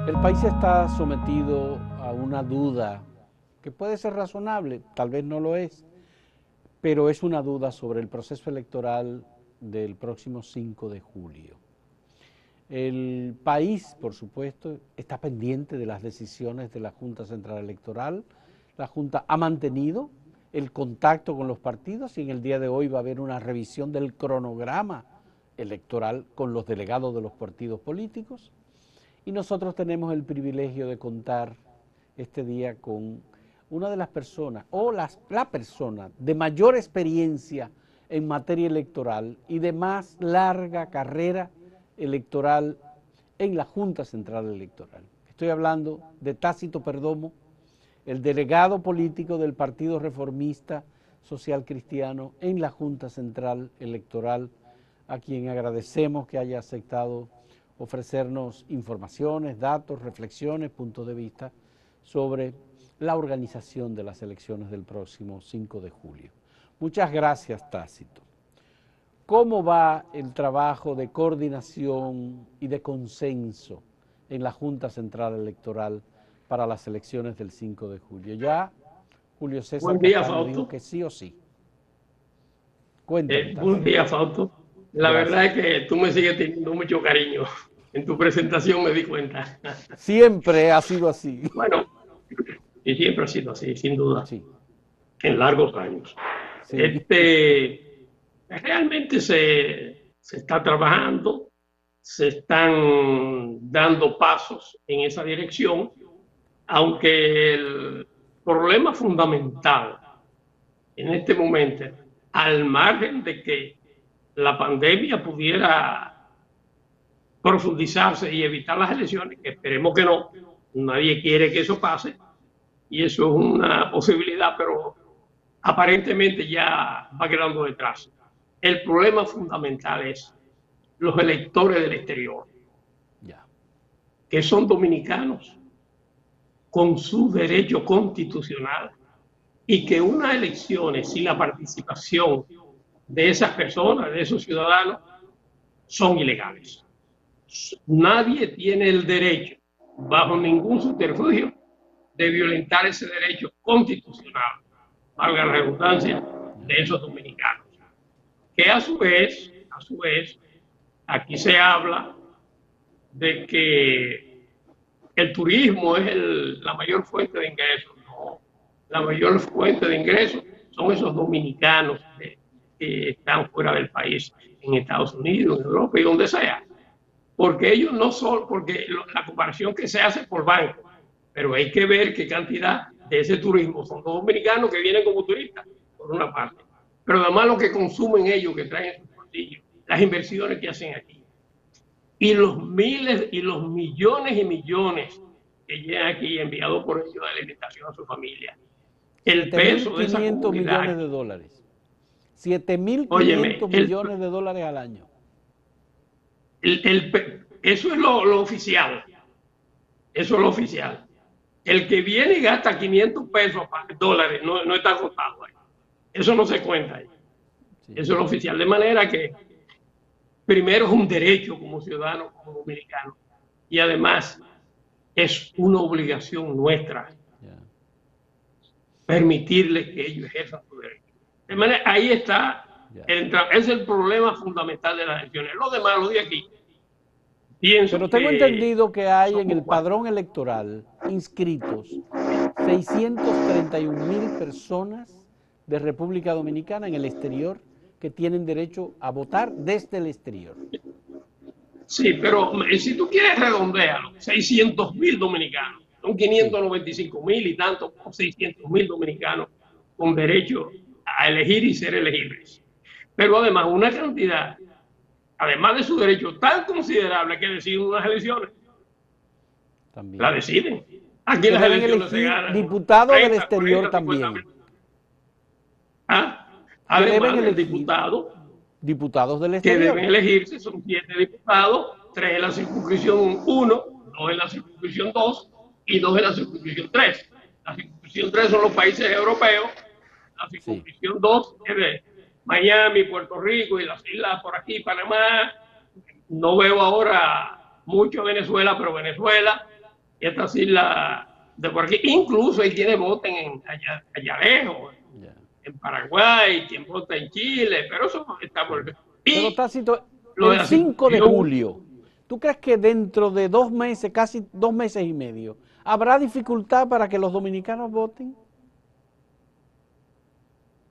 El país está sometido a una duda que puede ser razonable, tal vez no lo es, pero es una duda sobre el proceso electoral del próximo 5 de julio. El país, por supuesto, está pendiente de las decisiones de la Junta Central Electoral. La Junta ha mantenido el contacto con los partidos y en el día de hoy va a haber una revisión del cronograma electoral con los delegados de los partidos políticos. Y nosotros tenemos el privilegio de contar este día con una de las personas, o la persona de mayor experiencia en materia electoral y de más larga carrera electoral en la Junta Central Electoral. Estoy hablando de Tácito Perdomo, el delegado político del Partido Reformista Social Cristiano en la Junta Central Electoral, a quien agradecemos que haya aceptado ofrecernos informaciones, datos, reflexiones, puntos de vista sobre la organización de las elecciones del próximo 5 de julio. Muchas gracias, Tácito. ¿Cómo va el trabajo de coordinación y de consenso en la Junta Central Electoral para las elecciones del 5 de julio? Ya Julio César Castaño dijo que sí o sí. Cuéntame, Buen día, Fausto. La Gracias. verdad es que tú me sigues teniendo mucho cariño. En tu presentación me di cuenta. Siempre ha sido así. Bueno, y siempre ha sido así, sin duda, Sí, en largos años. sí. Realmente se está trabajando, se están dando pasos en esa dirección, aunque el problema fundamental en este momento, al margen de que la pandemia pudiera profundizarse y evitar las elecciones, que esperemos que no, nadie quiere que eso pase, y eso es una posibilidad, pero aparentemente ya va quedando detrás. El problema fundamental es los electores del exterior, que son dominicanos con su derecho constitucional, y que unas elecciones sin la participación de esas personas, de esos ciudadanos, son ilegales. Nadie tiene el derecho, bajo ningún subterfugio, de violentar ese derecho constitucional, valga la redundancia, de esos dominicanos. Que a su vez, aquí se habla de que el turismo es la mayor fuente de ingresos. No, la mayor fuente de ingresos son esos dominicanos que están fuera del país, en Estados Unidos, en Europa y donde sea. Porque ellos no son, porque la comparación que se hace por banco, pero hay que ver qué cantidad de ese turismo son los dominicanos que vienen como turistas, por una parte, pero además lo que consumen ellos, que traen en sus bolsillos, las inversiones que hacen aquí, y los miles y los millones y millones que llegan aquí enviados por ellos de alimentación a su familia. El peso de esa comunidad. $7.500 millones de dólares. 7.500 millones de dólares al año. Eso es lo oficial. Eso es lo oficial. El que viene y gasta 500 pesos, dólares, no está contado ahí. Eso no se cuenta ahí. Sí. Eso es lo oficial. De manera que, primero, es un derecho como ciudadano, como dominicano. Y además, es una obligación nuestra permitirles que ellos ejerzan su derecho. De manera, ahí está. Es el problema fundamental de las elecciones. Lo demás, lo de aquí. Pero tengo entendido que hay en el padrón electoral inscritos 631.000 personas de República Dominicana en el exterior que tienen derecho a votar desde el exterior. Sí, pero si tú quieres redondearlo, 600.000 dominicanos, son 595.000 y tanto, 600.000 dominicanos con derecho a elegir y ser elegibles. Pero además una cantidad, además de su derecho tan considerable, que deciden unas elecciones. También. La deciden. Aquí las elecciones se ganan. Diputados del exterior 40, también. Además del diputado. Diputados del exterior. Que deben elegirse, son 7 diputados, 3 en la circunscripción 1, 2 en la circunscripción 2 y 2 en la circunscripción 3. La circunscripción 3 son los países europeos, la circunscripción 2 es de Miami, Puerto Rico y las islas por aquí, Panamá. No veo ahora mucho Venezuela, pero Venezuela, y estas islas de por aquí. Incluso hay quienes voten allá lejos, en Paraguay, quien vota en Chile, pero eso está por... Pero Y Tácito, lo de el la 5 de situación, julio, ¿tú crees que dentro de 2 meses, casi 2 meses y medio, habrá dificultad para que los dominicanos voten?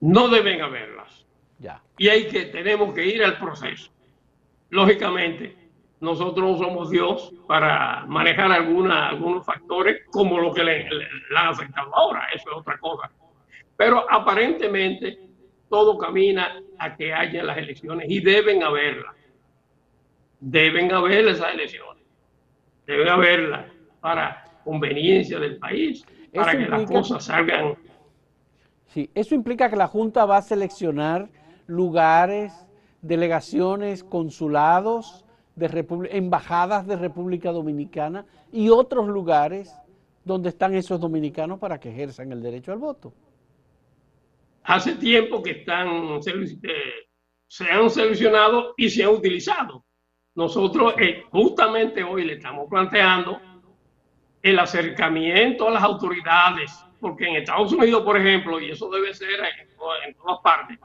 no deben haberlas. Ya. Y tenemos que ir al proceso. Lógicamente, nosotros no somos Dios para manejar algunos factores como lo que le han afectado ahora, eso es otra cosa. Pero aparentemente todo camina a que haya las elecciones y deben haberlas. Deben haber esas elecciones. Deben haberlas para conveniencia del país, para Eso que las implica, cosas salgan. sí, eso implica que la Junta va a seleccionar lugares, delegaciones, consulados, embajadas de República Dominicana y otros lugares donde están esos dominicanos para que ejerzan el derecho al voto. Hace tiempo que se han seleccionado y se han utilizado. Nosotros justamente hoy le estamos planteando el acercamiento a las autoridades, porque en Estados Unidos, por ejemplo, y eso debe ser en todas partes,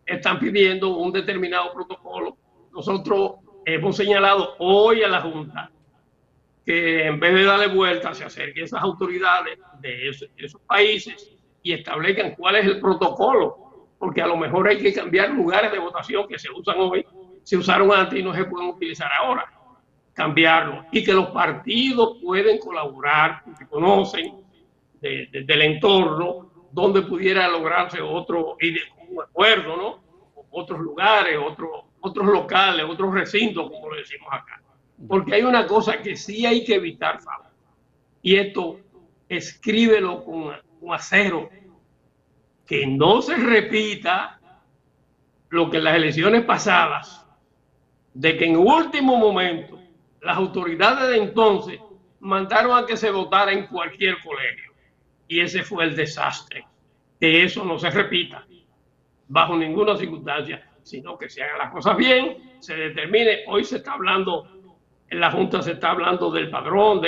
están pidiendo un determinado protocolo. Nosotros hemos señalado hoy a la Junta que en vez de darle vuelta se acerquen esas autoridades de esos países y establezcan cuál es el protocolo, porque a lo mejor hay que cambiar lugares de votación que se usan hoy, se usaron antes y no se pueden utilizar ahora, cambiarlo, y que los partidos pueden colaborar, porque conocen del entorno donde pudiera lograrse un acuerdo, ¿no? Otros lugares, otros locales, otros recintos, como lo decimos acá. Porque hay una cosa que sí hay que evitar, Fabio, y esto escríbelo con acero, que no se repita lo que en las elecciones pasadas, de que en último momento las autoridades de entonces mandaron a que se votara en cualquier colegio. Y ese fue el desastre. Que eso no se repita bajo ninguna circunstancia, sino que se hagan las cosas bien, se determine. Hoy se está hablando, en la Junta se está hablando del padrón,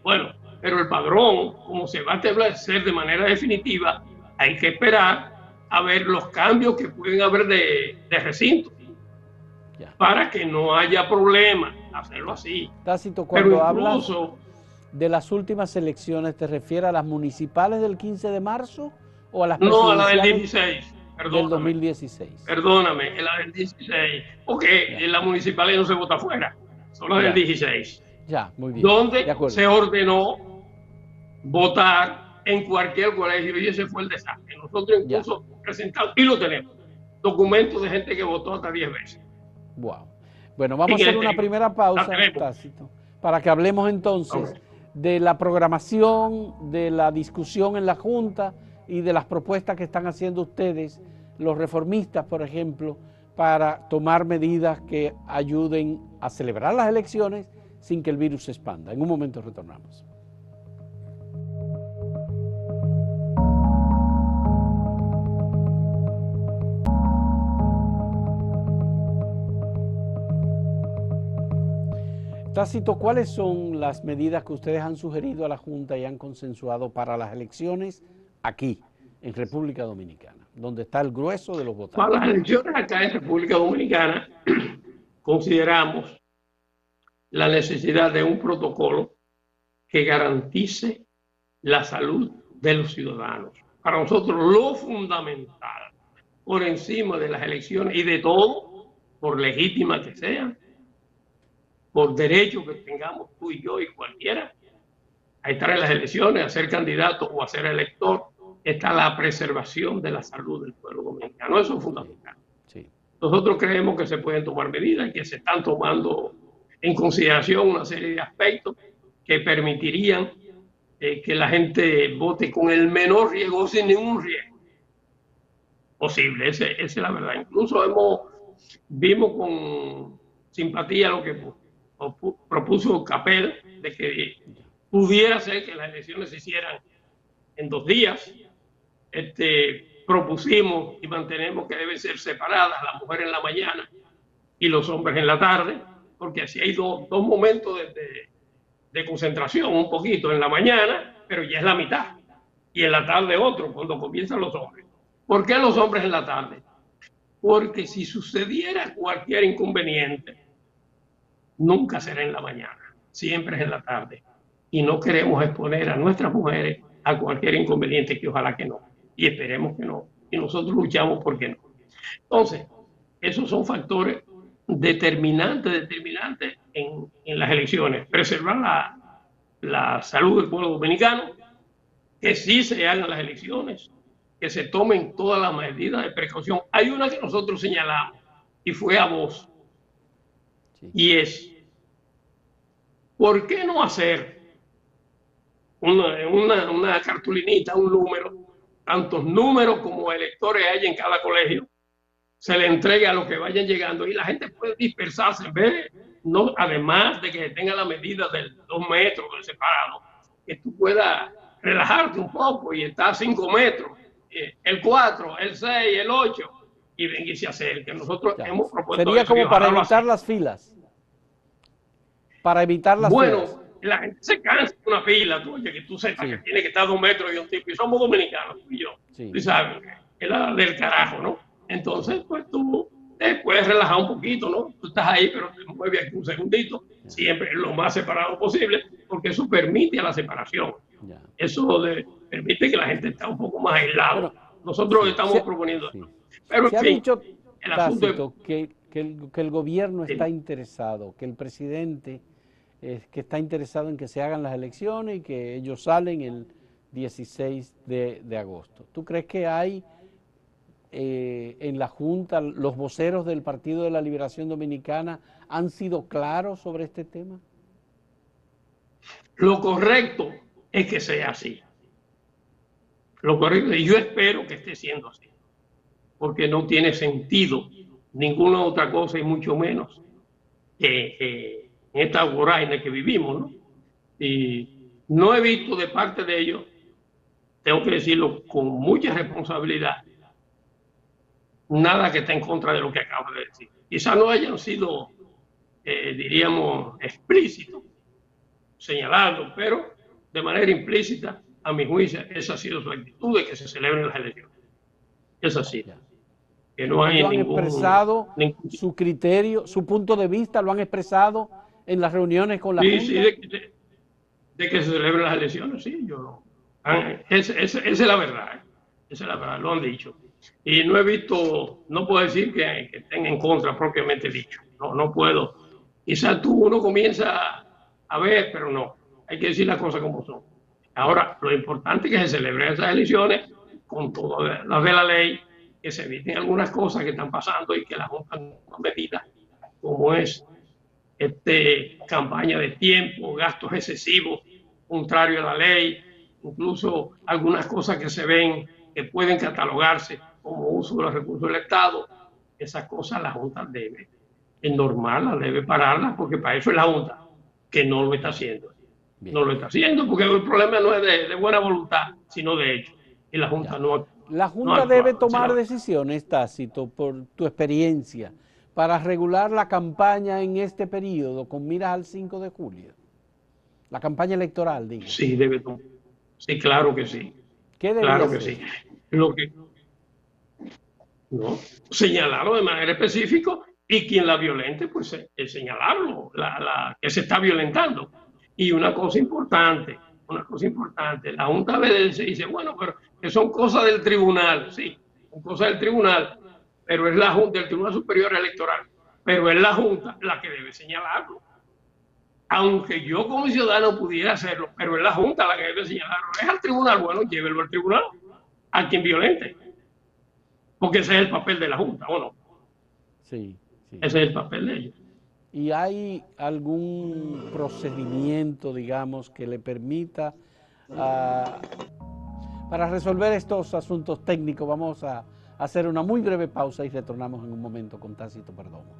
bueno, pero el padrón, como se va a establecer de manera definitiva, hay que esperar a ver los cambios que pueden haber de recinto, para que no haya problema, hacerlo así. Tácito, cuando hablas incluso de las últimas elecciones, ¿te refieres a las municipales del 15 de marzo o a las presidenciales? No, a la del 16. Perdóname, del 2016. Perdóname, la del 16. Porque en las municipales no se vota afuera, son las del 16. Ya, muy bien. Donde se ordenó votar en cualquier colegio y ese fue el desastre. Nosotros incluso presentamos, y lo tenemos, documentos de gente que votó hasta 10 veces. Wow. Bueno, vamos a hacer una primera pausa, Tácito, para que hablemos entonces de la programación, de la discusión en la Junta y de las propuestas que están haciendo ustedes, los reformistas, por ejemplo, para tomar medidas que ayuden a celebrar las elecciones sin que el virus se expanda. En un momento retornamos. Tácito, ¿cuáles son las medidas que ustedes han sugerido a la Junta y han consensuado para las elecciones aquí, en República Dominicana, donde está el grueso de los votantes? Para las elecciones acá en República Dominicana, consideramos la necesidad de un protocolo que garantice la salud de los ciudadanos. Para nosotros lo fundamental, por encima de las elecciones y de todo, por legítimas que sean, por derecho que tengamos tú y yo y cualquiera, a estar en las elecciones, a ser candidato o a ser elector, está la preservación de la salud del pueblo dominicano. Eso es fundamental. Sí. Nosotros creemos que se pueden tomar medidas y que se están tomando en consideración una serie de aspectos que permitirían que la gente vote con el menor riesgo, sin ningún riesgo posible. Esa es la verdad. Incluso vimos con simpatía lo que propuso Capel, de que pudiera ser que las elecciones se hicieran en 2 días. Propusimos y mantenemos que deben ser separadas, las mujeres en la mañana y los hombres en la tarde, porque así hay dos momentos de de concentración un poquito en la mañana, pero ya es la mitad. Y en la tarde otro, cuando comienzan los hombres. ¿Por qué los hombres en la tarde? Porque si sucediera cualquier inconveniente, nunca será en la mañana, siempre es en la tarde. Y no queremos exponer a nuestras mujeres a cualquier inconveniente, que ojalá que no. Y esperemos que no. Y nosotros luchamos porque no. Entonces, esos son factores determinantes en las elecciones. Preservar la salud del pueblo dominicano, que sí se hagan las elecciones, que se tomen todas las medidas de precaución. Hay una que nosotros señalamos y fue a voz, y es, ¿por qué no hacer una cartulinita, un número, tantos números como electores hay en cada colegio, se le entregue a los que vayan llegando y la gente puede dispersarse, ¿ves? No, además de que tenga la medida de 2 metros separados, que tú puedas relajarte un poco y estar a 5 metros, el 4, el 6, el 8, y venga y se acerque. Nosotros hemos propuesto sería eso, como para evitar las filas. Para evitar las filas. Bueno, la gente se cansa de una fila, oye, que tú sepas que tiene que estar a 2 metros y un tipo, y somos dominicanos, tú y yo, tú sabes, es la del carajo, ¿no? Entonces, pues tú te puedes relajar un poquito, ¿no? Tú estás ahí, pero te mueves aquí un segundito, siempre lo más separado posible, porque eso permite a la separación. Eso permite que la gente esté un poco más aislada. Bueno, nosotros estamos proponiendo eso. Pero en fin, dicho, el asunto es que el gobierno está interesado, que el presidente que está interesado en que se hagan las elecciones y que ellos salen el 16 de agosto. ¿Tú crees que hay en la Junta, los voceros del Partido de la Liberación Dominicana han sido claros sobre este tema? Lo correcto es que sea así. Lo correcto, y yo espero que esté siendo así, porque no tiene sentido ninguna otra cosa y mucho menos en esta vorágine que vivimos, ¿no? Y no he visto de parte de ellos, tengo que decirlo con mucha responsabilidad, nada que esté en contra de lo que acabo de decir. Quizá no hayan sido, diríamos, explícitos, señalando, pero de manera implícita, a mi juicio, esa ha sido su actitud de que se celebren las elecciones. Es así. Que no hay han expresado su criterio, su punto de vista, lo han expresado en las reuniones con la Junta. Sí, de que se celebren las elecciones, sí, esa es la verdad, esa es la verdad, lo han dicho. Y no he visto, no puedo decir que estén en contra propiamente dicho, no puedo. Quizás uno comienza a ver, pero no, hay que decir las cosas como son. Ahora, lo importante es que se celebren esas elecciones con todas las de la ley, que se eviten algunas cosas que están pasando y que la Junta tome medidas, como es campaña de tiempo, gastos excesivos, contrario a la ley, incluso algunas cosas que se ven que pueden catalogarse como uso de los recursos del Estado. Esas cosas la Junta debe, es normal, la debe pararlas, porque para eso es la Junta, que no lo está haciendo. Bien. No lo está haciendo porque el problema no es de buena voluntad, sino de hecho. Y la Junta no. La Junta debe tomar decisiones, Tácito, por tu experiencia, para regular la campaña en este periodo con miras al 5 de julio. La campaña electoral, digo. Sí, debe tomar. Sí, claro que sí. ¿Qué debería Claro que sí. Lo que no, señalarlo de manera específica y quien la violente, pues señalarlo, que se está violentando. Y una cosa importante, la Junta a veces dice, bueno, pero que son cosas del tribunal, sí, son cosas del tribunal, pero es la Junta, el Tribunal Superior Electoral, pero es la Junta la que debe señalarlo. Aunque yo como ciudadano pudiera hacerlo, pero es la Junta la que debe señalarlo. Es al tribunal, bueno, llévelo al tribunal, a quien violente. Porque ese es el papel de la Junta, ¿o no? Sí. Ese es el papel de ellos. ¿Y hay algún procedimiento, digamos, que le permita, para resolver estos asuntos técnicos? Vamos a hacer una muy breve pausa y retornamos en un momento con Tácito Perdomo.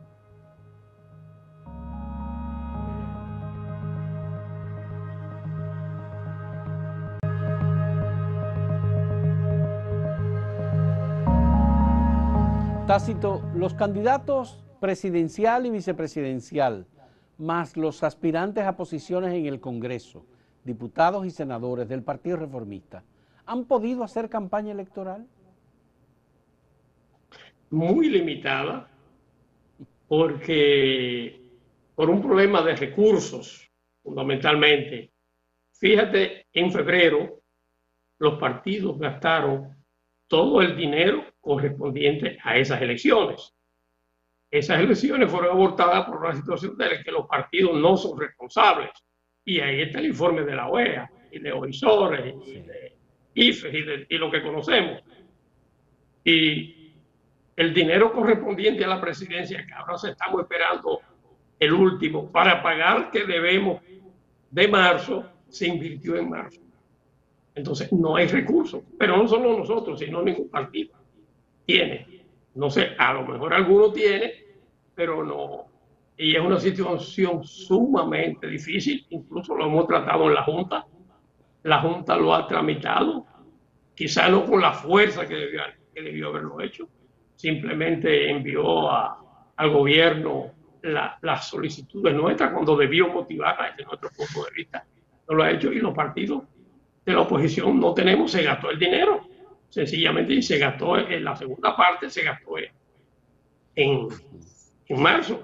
Tácito, los candidatos presidencial y vicepresidencial más los aspirantes a posiciones en el Congreso, diputados y senadores del Partido Reformista, ¿han podido hacer campaña electoral? Muy limitada, porque por un problema de recursos, fundamentalmente. Fíjate, en febrero los partidos gastaron todo el dinero correspondiente a esas elecciones. Esas elecciones fueron abortadas por una situación de la que los partidos no son responsables. Y ahí está el informe de la OEA, y de OISORES, y de IFES, y lo que conocemos. Y el dinero correspondiente a la presidencia, que ahora estamos esperando el último, para pagar que debemos de marzo, se invirtió en marzo. Entonces no hay recursos, pero no solo nosotros, sino ningún partido tiene. No sé, a lo mejor alguno tiene, pero no. Y es una situación sumamente difícil, incluso lo hemos tratado en la Junta. La Junta lo ha tramitado, quizá no con la fuerza que debió haberlo hecho. Simplemente envió al gobierno las solicitudes nuestras cuando debió motivarlas desde nuestro punto de vista. No lo ha hecho, y los partidos de la oposición no tenemos, se gastó el dinero, sencillamente, y se gastó en la segunda parte, se gastó en marzo,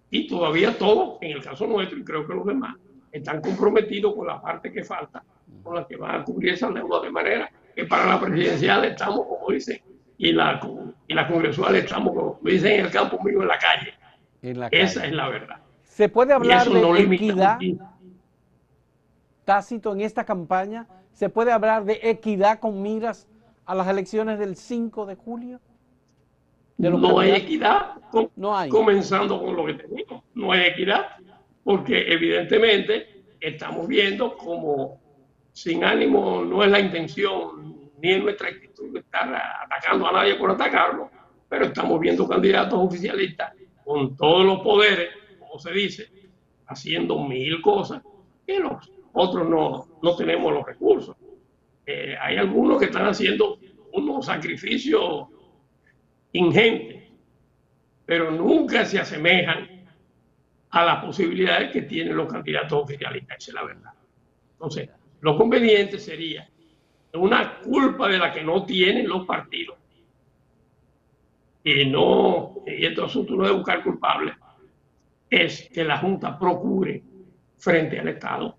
y todavía todos, en el caso nuestro, y creo que los demás, están comprometidos con la parte que falta, con la que van a cubrir esa deuda, de manera que para la presidencial estamos, como dicen, y la congresual estamos, como dicen en el campo mío, en la calle. Esa es la verdad. ¿Se puede hablar de equidad, Tácito, en esta campaña? ¿Se puede hablar de equidad con miras a las elecciones del 5 de julio? No hay equidad, no hay. Comenzando con lo que tenemos. No hay equidad, porque evidentemente estamos viendo como, sin ánimo, no es la intención ni en nuestra actitud de estar atacando a nadie por atacarlo, pero estamos viendo candidatos oficialistas con todos los poderes, como se dice, haciendo mil cosas, y los otros no tenemos los recursos. Hay algunos que están haciendo unos sacrificios ingentes, pero nunca se asemejan a las posibilidades que tienen los candidatos oficialistas, esa es la verdad. Entonces, lo conveniente sería una culpa de la que no tienen los partidos, y este asunto no es buscar culpables, es que la Junta procure frente al Estado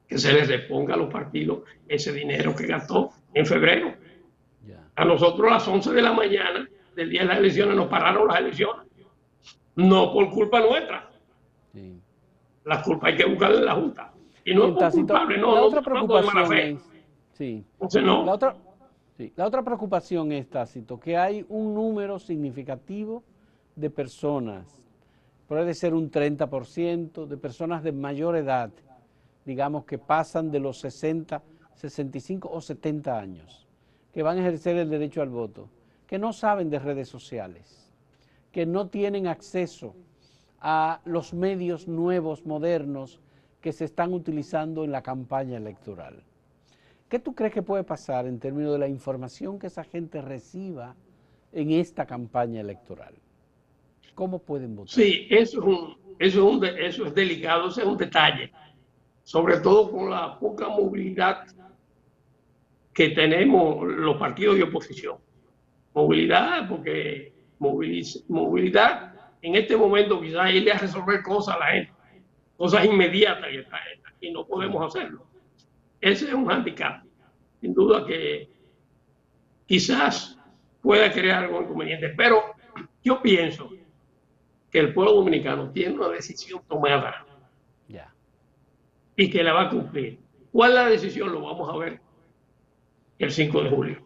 que se les reponga a los partidos ese dinero que gastó en febrero. A nosotros a las 11 de la mañana del día de las elecciones nos pararon las elecciones, no por culpa nuestra. Sí. La culpa hay que buscarla en la Junta, y no por culpable, no. La otra preocupación es, sí. Entonces, no. La otra preocupación es, Tácito, que hay un número significativo de personas, puede ser un 30%, de personas de mayor edad, digamos que pasan de los 60, 65 o 70 años, que van a ejercer el derecho al voto, que no saben de redes sociales, que no tienen acceso a los medios nuevos, modernos, que se están utilizando en la campaña electoral. ¿Qué tú crees que puede pasar en términos de la información que esa gente reciba en esta campaña electoral? ¿Cómo pueden votar? Sí, eso es delicado, ese es un detalle, sobre todo con la poca movilidad que tenemos los partidos de oposición. Movilidad, porque movilidad en este momento quizás irle a resolver cosas a la gente, cosas inmediatas y no podemos hacerlo. Ese es un hándicap, sin duda, que quizás pueda crear algo inconveniente, pero yo pienso que el pueblo dominicano tiene una decisión tomada y que la va a cumplir. ¿Cuál es la decisión? Lo vamos a ver el 5 de julio.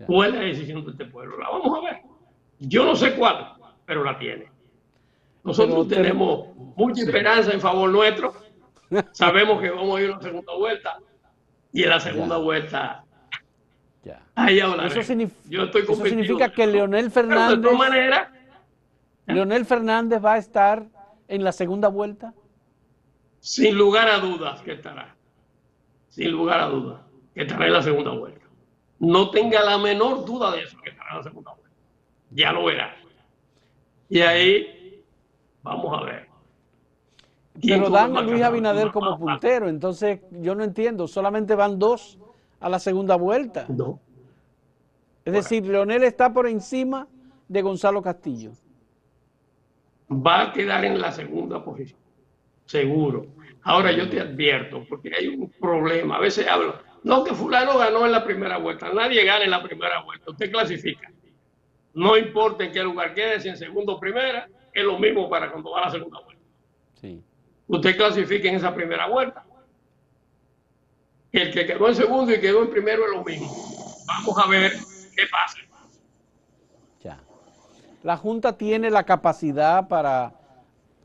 ¿Cuál es la decisión de este pueblo? La vamos a ver. Yo no sé cuál, pero la tiene. Nosotros tenemos mucha esperanza en favor nuestro. Sabemos que vamos a ir a una segunda vuelta, y en la segunda vuelta ahí hablaré. Yo estoy convencido. Eso significa que Leonel Fernández, de todas maneras, Leonel Fernández va a estar en la segunda vuelta. Sin lugar a dudas que estará. Sin lugar a dudas que estará en la segunda vuelta. No tenga la menor duda de eso, que estará en la segunda vuelta. Ya lo verá. Y ahí vamos a ver. ¿Quién Pero come dan a más Luis cacao? Abinader como puntero, entonces yo no entiendo, solamente van 2 a la segunda vuelta. No. Es Bueno, decir, Leonel está por encima de Gonzalo Castillo. va a quedar en la segunda posición, seguro. Ahora yo te advierto, porque hay un problema. A veces hablo, no, que fulano ganó en la primera vuelta. Nadie gana en la primera vuelta. Usted clasifica. No importa en qué lugar quede, si en segundo o primera, es lo mismo para cuando va a la segunda vuelta. Sí. Usted clasifica en esa primera vuelta. El que quedó en segundo y quedó en primero es lo mismo. Vamos a ver qué pasa. Ya. La Junta tiene la capacidad para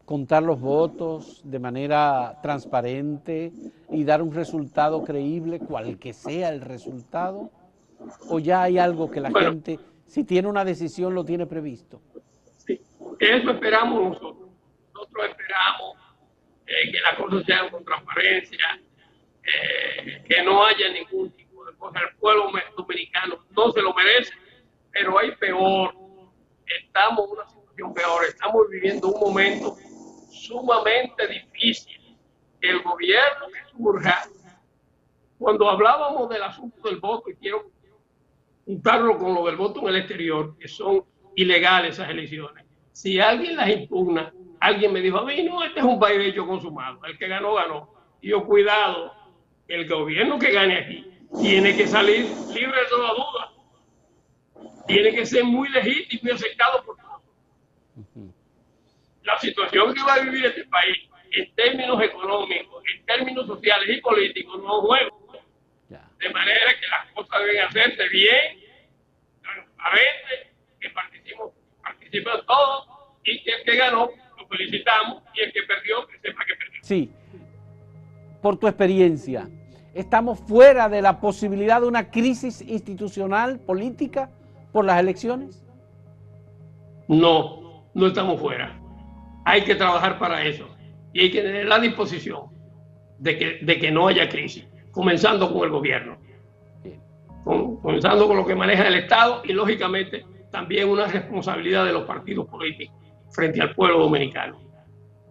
contar los votos de manera transparente y dar un resultado creíble, cual que sea el resultado, o ya hay algo que la Bueno, gente, si tiene una decisión, lo tiene previsto. sí, eso esperamos nosotros. Nosotros esperamos que las cosas sean con transparencia, que no haya ningún tipo de cosa. El pueblo dominicano no se lo merece, pero hay peor. Estamos en una situación peor. Estamos viviendo un momento sumamente difícil. El gobierno que surja, cuando hablábamos del asunto del voto, y quiero juntarlo con lo del voto en el exterior, que son ilegales esas elecciones. Si alguien las impugna, alguien me dijo a mí, no, este es un país de hecho consumado, el que ganó, ganó. Y yo, cuidado, el gobierno que gane aquí tiene que salir libre de toda duda, tiene que ser muy legítimo y aceptado por todos. La situación que va a vivir este país en términos económicos, en términos sociales y políticos, no es juego. De manera que las cosas deben hacerse bien, transparente, que participen todos, y que el que ganó lo felicitamos y el que perdió que sepa que perdió. Sí, por tu experiencia, ¿estamos fuera de la posibilidad de una crisis institucional, política, por las elecciones? No, no estamos fuera. Hay que trabajar para eso y hay que tener la disposición de que no haya crisis, comenzando con el gobierno, comenzando con lo que maneja el Estado y lógicamente también una responsabilidad de los partidos políticos frente al pueblo dominicano,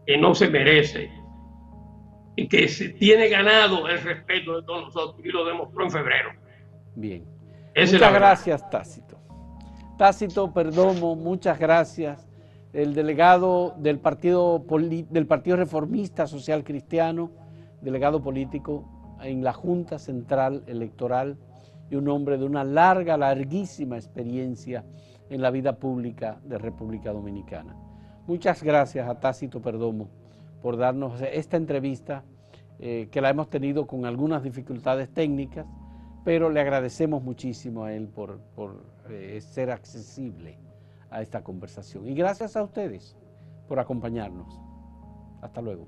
que no se merece y que se tiene ganado el respeto de todos nosotros y lo demostró en febrero. Bien. Muchas gracias, Tácito. Tácito Perdomo, muchas gracias. El delegado del Partido Reformista Social Cristiano, delegado político en la Junta Central Electoral y un hombre de una larguísima experiencia en la vida pública de República Dominicana. Muchas gracias a Tácito Perdomo por darnos esta entrevista que la hemos tenido con algunas dificultades técnicas, pero le agradecemos muchísimo a él por ser accesible a esta conversación. Y gracias a ustedes por acompañarnos. Hasta luego.